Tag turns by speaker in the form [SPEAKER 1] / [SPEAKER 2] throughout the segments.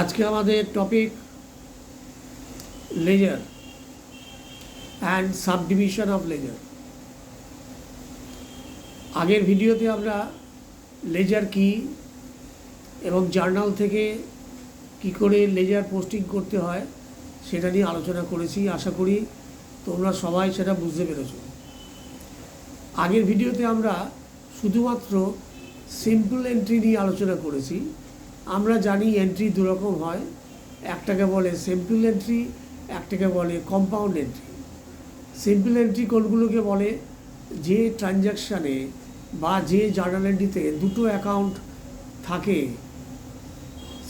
[SPEAKER 1] আজকে আমাদের topic ledger and subdivision of ledger. আগের ভিডিওতে আমরা লেজার কি এবং জার্নাল থেকে কি করে লেজার পোস্টিং করতে হয় সেটা নিয়ে আলোচনা করেছি। আশা করি তোমরা সবাই সেটা বুঝতে পেরেছো। আগের ভিডিওতে আমরা শুধুমাত্র সিম্পল এন্ট্রি নিয়ে আলোচনা করেছি। আমরা জানি এন্ট্রি দুরকম হয়, একটাকে বলে সিম্পল এন্ট্রি, একটাকে বলে কম্পাউন্ড এন্ট্রি। সিম্পল এন্ট্রি কোনগুলোকে বলে? যে ট্রানজ্যাকশানে বা যে জার্নাল এন্ট্রিতে দুটো অ্যাকাউন্ট থাকে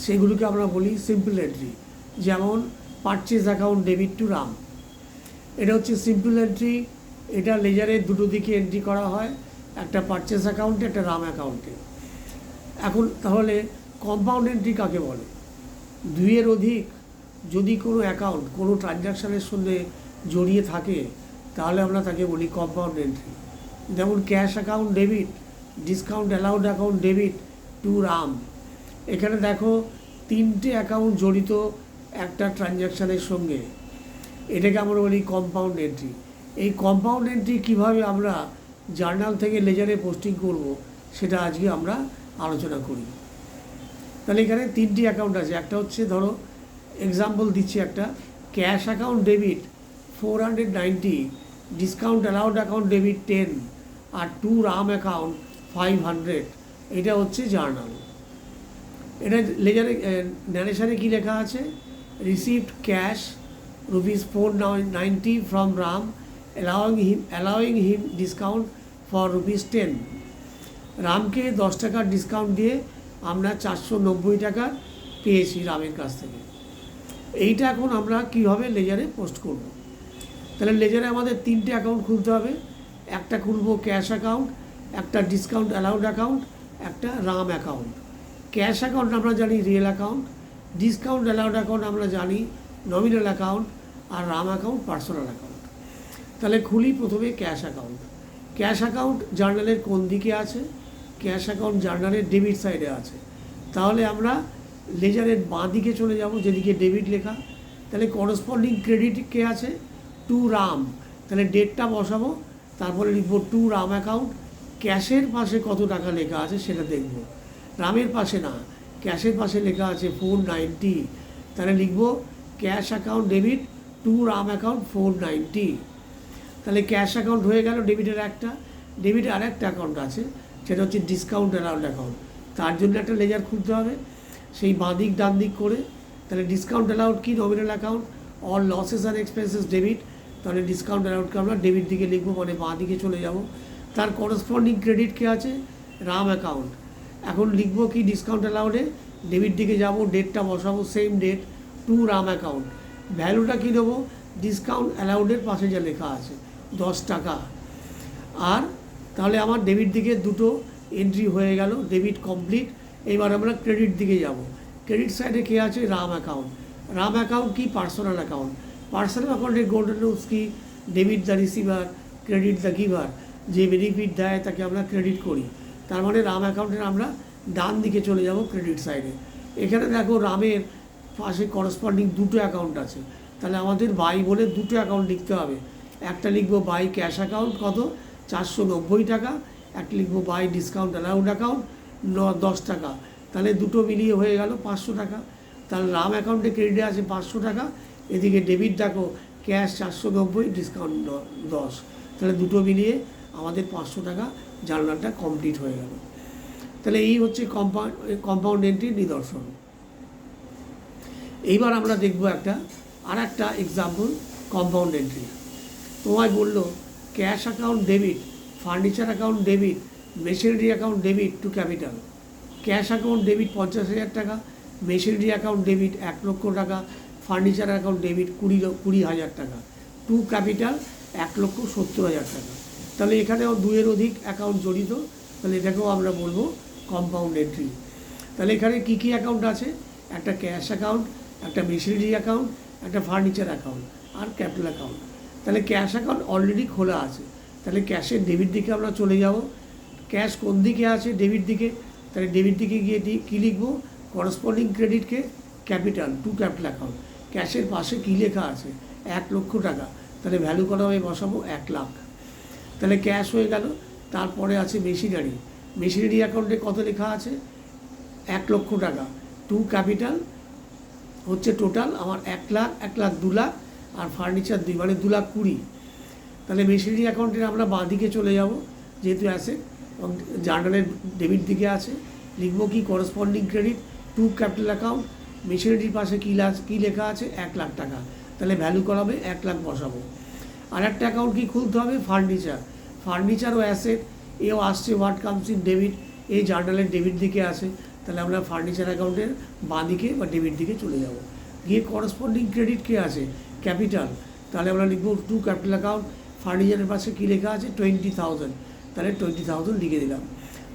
[SPEAKER 1] সেগুলোকে আমরা বলি সিম্পল এন্ট্রি। যেমন purchase account debit two Ram, এটা হচ্ছে সিম্পল এন্ট্রি। এটা লেজারের দুটো দিকে এন্ট্রি করা হয়, একটা পারচেজ অ্যাকাউন্টে, একটা রাম অ্যাকাউন্টে। এখন তাহলে কম্পাউন্ড এন্ট্রি কাকে বলে? দুইয়ের অধিক যদি কোনো অ্যাকাউন্ট কোনো ট্রানজ্যাকশানের সঙ্গে জড়িয়ে থাকে তাহলে আমরা তাকে বলি কম্পাউন্ড এন্ট্রি। যেমন cash account debit, discount allowed account debit two Ram. এখানে দেখো তিনটে অ্যাকাউন্ট জড়িত একটা ট্রানজ্যাকশানের সঙ্গে, এটাকে আমরা বলি কম্পাউন্ড এন্ট্রি। এই কম্পাউন্ড এন্ট্রি কীভাবে আমরা জার্নাল থেকে লেজারে পোস্টিং করব সেটা আজকে আমরা আলোচনা করি। তাহলে এখানে তিনটি অ্যাকাউন্ট আছে। একটা হচ্ছে, ধরো এক্সাম্পল দিচ্ছি, একটা cash account debit 490, discount allowed account debit 10, আর টু রাম অ্যাকাউন্ট 500। এটা হচ্ছে জার্নাল। এটা লেজারে ন্যারেশনে কী লেখা আছে? Received cash ₹490 from Ram, allowing him discount for ₹10। রামকে 10 টাকার ডিসকাউন্ট দিয়ে আমরা 490 টাকা পেয়েছি রামের কাছ থেকে। এইটা এখন আমরা কীভাবে লেজারে পোস্ট করব? তাহলে লেজারে আমাদের তিনটে অ্যাকাউন্ট খুলতে হবে। একটা খুলব ক্যাশ অ্যাকাউন্ট, একটা ডিসকাউন্ট অ্যালাউড অ্যাকাউন্ট, একটা রাম অ্যাকাউন্ট। ক্যাশ অ্যাকাউন্ট আমরা জানি real account, discount allowed account আমরা জানি নমিনাল অ্যাকাউন্ট, আর রাম অ্যাকাউন্ট পার্সোনাল অ্যাকাউন্ট। তাহলে খুলি প্রথমে ক্যাশ অ্যাকাউন্ট। ক্যাশ অ্যাকাউন্ট জার্নালের কোন দিকে আছে? ক্যাশ অ্যাকাউন্ট জার্নালের ডেবিট সাইডে আছে। তাহলে আমরা লেজারের বাঁ দিকে চলে যাব, যেদিকে ডেবিট লেখা। তাহলে করসপন্ডিং ক্রেডিট কে আছে? টু রাম। তাহলে ডেটটা বসাবো, তারপরে লিখবো টু রাম অ্যাকাউন্ট। ক্যাশের পাশে কত টাকা লেখা আছে সেটা দেখব, রামের পাশে না, ক্যাশের পাশে লেখা আছে 490। তাহলে লিখবো cash account debit two Ram account 490। তাহলে ক্যাশ অ্যাকাউন্ট হয়ে গেল। ডেবিটের একটা, ডেবিটের আরেকটা অ্যাকাউন্ট আছে, সেটা হচ্ছে ডিসকাউন্ট অ্যালাউড অ্যাকাউন্ট। তার জন্য একটা লেজার খুলতে হবে, সেই বাঁ দিক ডান দিক করে। তাহলে ডিসকাউন্ট অ্যালাউড কি? Nominal account. All losses and expenses debit. তাহলে ডিসকাউন্ট অ্যালাউডকে আমরা ডেবিট দিকে লিখবো, মানে বাঁ দিকে চলে যাব। তার করসপন্ডিং ক্রেডিট কে আছে? রাম অ্যাকাউন্ট। এখন লিখবো কি? ডিসকাউন্ট অ্যালাউডে ডেবিট দিকে যাব, ডেটটা বসাবো same date, to Ram account. ভ্যালুটা কী দেবো? ডিসকাউন্ট অ্যালাউডের পাশে যা লেখা আছে 10 টাকা। আর তাহলে আমার ডেবিট দিকে দুটো এন্ট্রি হয়ে গেল, ডেবিট কমপ্লিট। এবার আমরা ক্রেডিট দিকে যাব। ক্রেডিট সাইডে কে আছে? রাম অ্যাকাউন্ট। রাম অ্যাকাউন্ট কি? Personal account. পার্সোনাল অ্যাকাউন্টের গোল্ডেন রুলস কি? Debit the receiver, credit the giver. যে বেনিফিট দেয় তাকে আমরা ক্রেডিট করি। তার মানে রাম অ্যাকাউন্টের আমরা ডান দিকে চলে যাব, ক্রেডিট সাইডে। এখানে দেখো রামের পাশে করসপন্ডিং দুটো অ্যাকাউন্ট আছে, তাহলে আমাদের বাই বলে দুটো অ্যাকাউন্ট লিখতে হবে। একটা লিখবো বাই ক্যাশ অ্যাকাউন্ট, কত? 490 টাকা। একটা লিখবো বাই ডিসকাউন্ট অ্যালাউড অ্যাকাউন্ট 10 টাকা। তাহলে দুটো মিলিয়ে হয়ে গেল 500 টাকা। তাহলে রাম অ্যাকাউন্টে ক্রেডিটে আছে 500 টাকা, এদিকে ডেবিট দেখো ক্যাশ 490, ডিসকাউন্ট 10। তাহলে দুটো মিলিয়ে আমাদের 500 টাকা জার্নালটা কমপ্লিট হয়ে গেল। তাহলে এই হচ্ছে কম্পাউন্ড এন্ট্রির নিদর্শন। এইবার আমরা দেখবো আর একটা এক্সাম্পল কম্পাউন্ড এন্ট্রি। তোমায় বললো cash account debit, furniture account debit, machinery account debit two capital. Cash account debit 50,000 টাকা, মেশিনারি অ্যাকাউন্ট ডেবিট 1 লক্ষ টাকা, ফার্নিচার অ্যাকাউন্ট ডেবিট 20,000 টাকা, টু ক্যাপিটাল 1,70,000 টাকা। তাহলে এখানেও দুইয়ের অধিক অ্যাকাউন্ট জড়িত, তাহলে এটাকেও আমরা বলবো কম্পাউন্ড এন্ট্রি। তাহলে এখানে কী কী অ্যাকাউন্ট আছে? একটা ক্যাশ অ্যাকাউন্ট, একটা মেশিনারি অ্যাকাউন্ট, একটা ফার্নিচার অ্যাকাউন্ট, আর ক্যাপিটাল অ্যাকাউন্ট। তাহলে ক্যাশ অ্যাকাউন্ট অলরেডি খোলা আছে, তাহলে ক্যাশের ডেবিট দিকে আমরা চলে যাব। ক্যাশ কোন দিকে আছে? ডেবিট দিকে। তাহলে ডেবিট দিকে গিয়ে কী লিখবো? করসপন্ডিং ক্রেডিটকে ক্যাপিটাল, টু ক্যাপিটাল অ্যাকাউন্ট, ক্যাশের পাশে কী লেখা আছে 1 লক্ষ টাকা, তাহলে ভ্যালু কলমে বসাবো 1 লাখ, তাহলে ক্যাশ হয়ে গেল। তারপরে আছে মেশিনারি, মেশিনারি অ্যাকাউন্টে কত লেখা আছে 1 লক্ষ টাকা, টু ক্যাপিটাল হচ্ছে টোটাল আমার 1 লাখ, 1 লাখ 2 লাখ, আর ফার্নিচার 2 মানে 2 লাখ 20। তাহলে মেশিনারি অ্যাকাউন্টের আমরা বাঁ দিকে চলে যাব, যেহেতু অ্যাসেট এবং জার্নালের ডেবিট দিকে আছে, লিখবো কি corresponding credit to capital account, মেশিনারির পাশে কী লেখা আছে 1 লাখ টাকা, তাহলে ভ্যালু করাবে 1 লাখ বসাবো। আর একটা অ্যাকাউন্ট কি খুলতে হবে ফার্নিচার, ফার্নিচার ও অ্যাসেট এও আসছে হোয়াট কামস ইন ডেবিট, এই জার্নালের ডেবিট দিকে আছে, তাহলে আমরা ফার্নিচার অ্যাকাউন্টের বাঁ দিকে বা ডেবিট দিকে চলে যাব। গিয়ে করেসপন্ডিং ক্রেডিট কে আছে ক্যাপিটাল, তাহলে আমরা লিখবো টু ক্যাপিটাল অ্যাকাউন্ট, ফার্নিচারের পাশে কী লেখা আছে 20,000, তাহলে 20,000 লিখে দিলাম।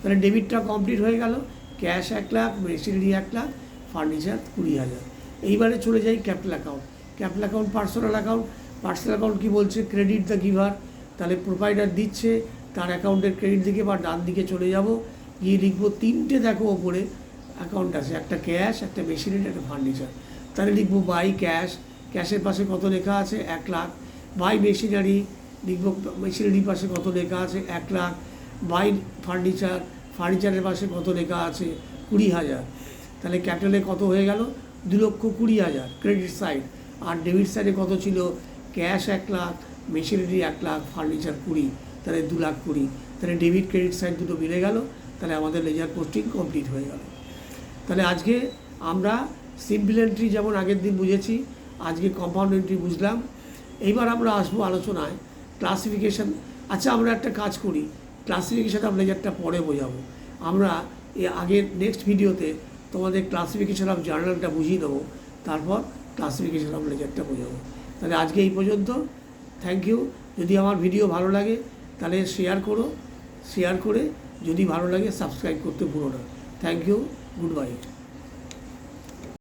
[SPEAKER 1] তাহলে ডেবিটটা কমপ্লিট হয়ে গেল, cash 1 lakh, machinery 1 lakh, furniture 20,000। এইবারে চলে যাই capital account, capital account personal account, personal account কী বলছে ক্রেডিট দ্য গিভার, তাহলে প্রোভাইডার দিচ্ছে তার অ্যাকাউন্টের ক্রেডিট দিকে বা ডান দিকে চলে যাব, গিয়ে লিখবো 3টে দেখো ওপরে অ্যাকাউন্ট আছে, একটা ক্যাশ, একটা মেশিনারি, একটা ফার্নিচার, তাহলে লিখবো বাই ক্যাশ, ক্যাশের পাশে কত লেখা আছে 1 লাখ, বাই মেশিনারি লিখবো মেশিনারির পাশে কত লেখা আছে 1 লাখ, বাই ফার্নিচার, ফার্নিচারের পাশে কত লেখা আছে 20,000, তাহলে ক্যাপিটালে কত হয়ে গেল 2,20,000 ক্রেডিট সাইড, আর ডেবিট সাইডে কত ছিল cash 1 lakh, machinery 1 lakh, furniture 20, তাহলে 2,20,000, তাহলে ডেবিট ক্রেডিট সাইড দুটো মিলে গেল, তাহলে আমাদের লেজার পোস্টিং কমপ্লিট হয়ে গেল। তাহলে আজকে আমরা সিম্পল এন্ট্রি যেমন আগের দিন বুঝেছি, আজকে কম্পাউন্ড এন্ট্রি বুঝলাম। এইবার আমরা আসবো আলোচনায় ক্লাসিফিকেশান। আচ্ছা আমরা একটা কাজ করি, ক্লাসিফিকেশান অফ লেজারটা পরে বোঝাবো, আমরা আগের নেক্সট ভিডিওতে তোমাদের ক্লাসিফিকেশান অফ জার্নালটা বুঝিয়ে দেবো, তারপর ক্লাসিফিকেশান অফ লেজারটা বোঝাবো। তাহলে আজকে এই পর্যন্ত, থ্যাংক ইউ। যদি আমার ভিডিও ভালো লাগে তাহলে শেয়ার করো, শেয়ার করে যদি ভালো লাগে সাবস্ক্রাইব করতে ভুলো না। Thank you, good bye.